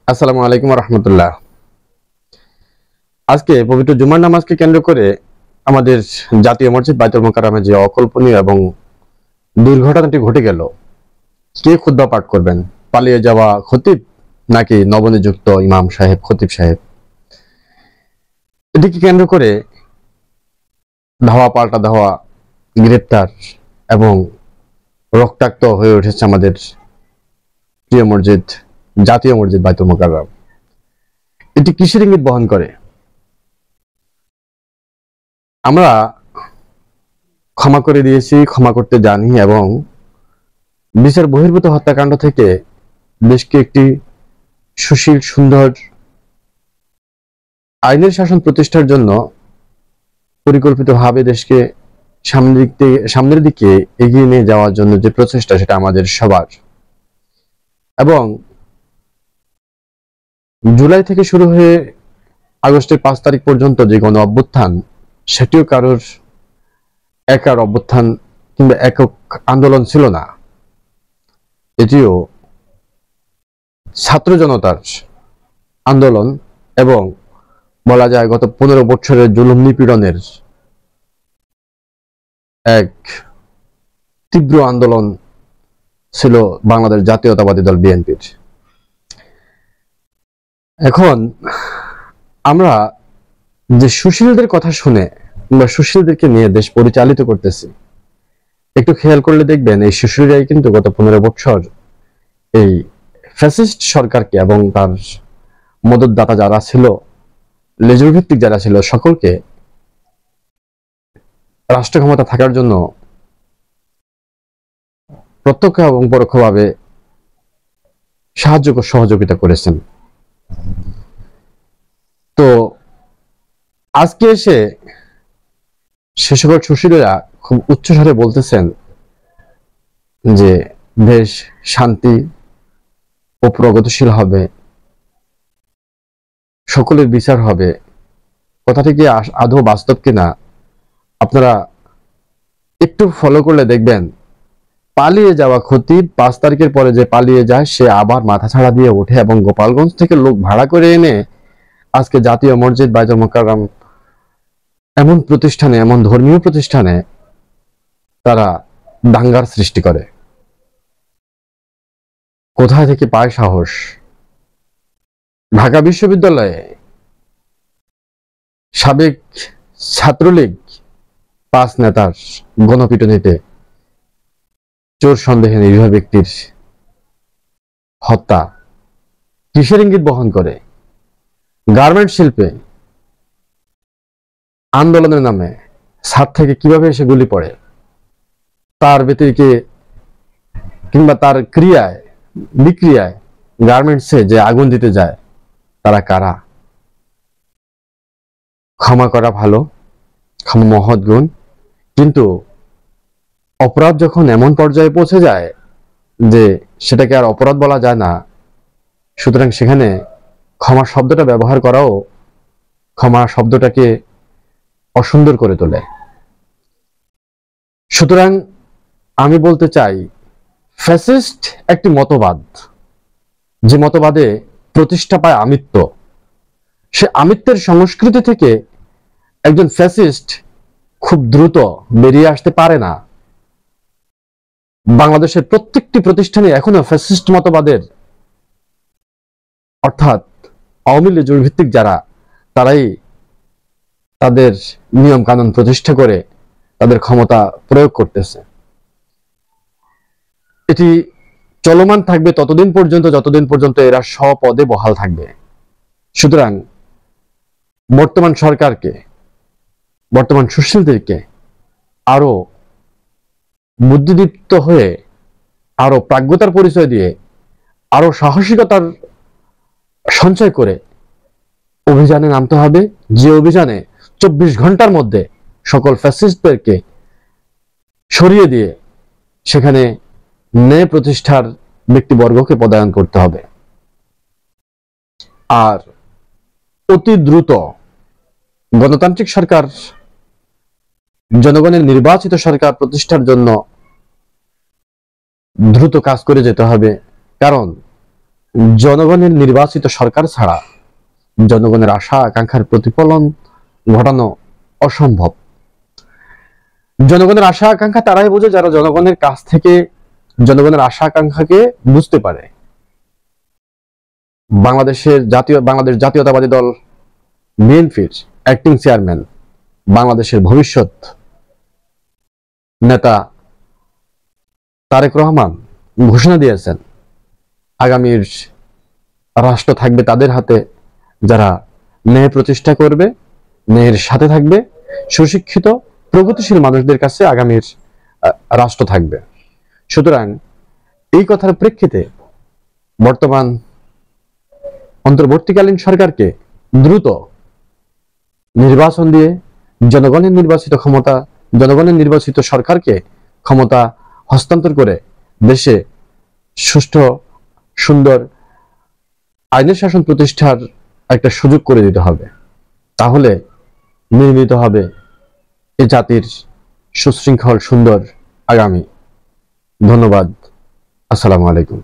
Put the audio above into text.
আসসালামু আলাইকুম রহমতুল্লাহ। আজকে পবিত্র জুমার নামাজকে কেন্দ্র করে আমাদের জাতীয় মসজিদ বাইতুল মোকাররমে যে অকল্পনীয় এবং দুর্ঘটনাটি ঘটে গেল, কে খুতবা পাঠ করবেন? পালিয়ে যাওয়া খতিব নাকি নবনিযুক্ত ইমাম সাহেব, খতিব সাহেব? এটিকে কেন্দ্র করে ধাওয়া পাল্টা ধাওয়া, গ্রেপ্তার এবং রক্তাক্ত হয়ে উঠেছে আমাদের প্রিয় মসজিদ, জাতীয় মসজিদ বাইতুল মোকাররম। এটি কিসের ইঙ্গিত বহন করে? আমরা ক্ষমা করে দিয়েছি, ক্ষমা করতে জানি এবং বিচার বহির্ভূত হত্যাকাণ্ড থেকে দেশকে একটি সুশীল, সুন্দর আইনের শাসন প্রতিষ্ঠার জন্য পরিকল্পিতভাবে দেশকে সামনের দিকে এগিয়ে নিয়ে যাওয়ার জন্য যে প্রচেষ্টা, সেটা আমাদের সবার। এবং জুলাই থেকে শুরু হয়ে আগস্টের 5 তারিখ পর্যন্ত যে গণ অভ্যুত্থান, সেটিও কারোর একার অভ্যুত্থান কিংবা একক আন্দোলন ছিল না। এটিও ছাত্র জনতার আন্দোলন এবং বলা যায় গত 15 বছরের জুলুম নিপীড়নের এক তীব্র আন্দোলন ছিল বাংলাদেশ জাতীয়তাবাদী দল বিএনপির। এখন আমরা যে সুশীলদের কথা শুনে কিংবা সুশীলদেরকে নিয়ে দেশ পরিচালিত করতেছি, একটু খেয়াল করলে দেখবেন এই সুশীলরাই কিন্তু গত 15 বছর এই ফ্যাসিস্ট সরকারকে এবং তার মদতদাতা যারা ছিল, লেজুর ভিত্তিক যারা ছিল, সকলকে রাষ্ট্র ক্ষমতা থাকার জন্য প্রত্যক্ষ এবং পরোক্ষভাবে সাহায্য সহযোগিতা করেছেন। তো আজকে এসে সে সকল সুশীলরা খুব উচ্চস্বরে বলতেছেন যে দেশ শান্তি ও প্রগতিশীল হবে, সকলের বিচার হবে। কথাটি কি আদৌ বাস্তব কিনা আপনারা একটু ফলো করলে দেখবেন, পালিয়ে যাওয়া খতিব 5 তারিখের পরে যে পালিয়ে যায়, সে আবার মাথা ছাড়া দিয়ে ওঠে এবং গোপালগঞ্জ থেকে লোক ভাড়া করে এনে আজকে জাতীয় মসজিদ বাইতুল মোকাররম এমন প্রতিষ্ঠানে, এমন ধর্মীয় প্রতিষ্ঠানে তারা দাঙ্গার সৃষ্টি করে। কোথায় থেকে পায় সাহস? ঢাকা বিশ্ববিদ্যালয়ে সাবেক ছাত্রলীগ 5 নেতার গণপিটুনিতে চোর সন্দেহে নিরীহ ব্যক্তির হত্যা কিসের ইঙ্গিত বহন করে? গার্মেন্ট শিল্পে আন্দোলনের নামে ছাদ থেকে কিভাবে এসে গুলি পড়ে, তার ব্যতিরিকে কিংবা তার ক্রিয়ায় বিক্রিয়ায় গার্মেন্টসে যে আগুন দিতে যায়, তারা কারা? ক্ষমা করা ভালো, ক্ষমা মহৎ গুণ, কিন্তু অপরাধ যখন এমন পর্যায়ে পৌঁছে যায় যে সেটাকে আর অপরাধ বলা যায় না, সুতরাং সেখানে ক্ষমা শব্দটা ব্যবহার করাও ক্ষমা শব্দটাকে অসুন্দর করে তোলে। সুতরাং আমি বলতে চাই, ফ্যাসিস্ট একটি মতবাদ, যে মতবাদে প্রতিষ্ঠা পায় আমিত্ব। সে আমিত্বের সংস্কৃতি থেকে একজন ফ্যাসিস্ট খুব দ্রুত বেরিয়ে আসতে পারে না। বাংলাদেশের প্রত্যেকটি প্রতিষ্ঠানে এখনো ফ্যাসিস্ট মতবাদের, অর্থাৎ আওয়ামী লীগের ভিত্তিক যারা, তারাই তাদের নিয়ম কানুন প্রতিষ্ঠা করে তাদের ক্ষমতা প্রয়োগ করতেছে। এটি চলমান থাকবে ততদিন পর্যন্ত যতদিন পর্যন্ত এরা স্বপদে বহাল থাকবে। সুতরাং বর্তমান সরকারকে, বর্তমান সুশীলদেরকে আরো বুদ্ধিদীপ্ত হয়ে, আরো প্রাজ্ঞতার পরিচয় দিয়ে, আরো সাহসিকতার সঞ্চয় করে অভিযানে নামতে হবে, যে অভিযানে 24 ঘন্টার মধ্যে সকল ফ্যাসিস্টদেরকে সরিয়ে দিয়ে সেখানে ন্যায় প্রতিষ্ঠার ব্যক্তিবর্গকে পদায়ন করতে হবে। আর অতি দ্রুত গণতান্ত্রিক সরকার, জনগণের নির্বাচিত সরকার প্রতিষ্ঠার জন্য দ্রুত কাজ করে যেতে হবে। কারণ জনগণের নির্বাচিত সরকার ছাড়া জনগণের আশা আকাঙ্ক্ষার প্রতিফলন ঘটানো অসম্ভব। জনগণের আশা আকাঙ্ক্ষা তারাই বোঝে যারা জনগণের কাছ থেকে জনগণের আশা আকাঙ্ক্ষাকে বুঝতে পারে। বাংলাদেশ জাতীয়তাবাদী দল বিএনপির অ্যাক্টিং চেয়ারম্যান, বাংলাদেশের ভবিষ্যৎ নেতা তারেক রহমান ঘোষণা দিয়েছেন, আগামীর রাষ্ট্র থাকবে তাদের হাতে যারা ন্যায় প্রতিষ্ঠা করবে, ন্যায়ের সাথে থাকবে, সুশিক্ষিত প্রগতিশীল মানুষদের কাছে আগামীর রাষ্ট্র থাকবে। সুতরাং এই কথার প্রেক্ষিতে বর্তমান অন্তর্বর্তীকালীন সরকারকে দ্রুত নির্বাচন দিয়ে জনগণের নির্বাচিত সরকারকে ক্ষমতা হস্তান্তর করে দেশে সুষ্ঠু সুন্দর আইনের শাসন প্রতিষ্ঠার একটা সুযোগ করে দিতে হবে। তাহলে নির্মিত হবে এ জাতির সুশৃঙ্খল সুন্দর আগামী। ধন্যবাদ। আসসালামু আলাইকুম।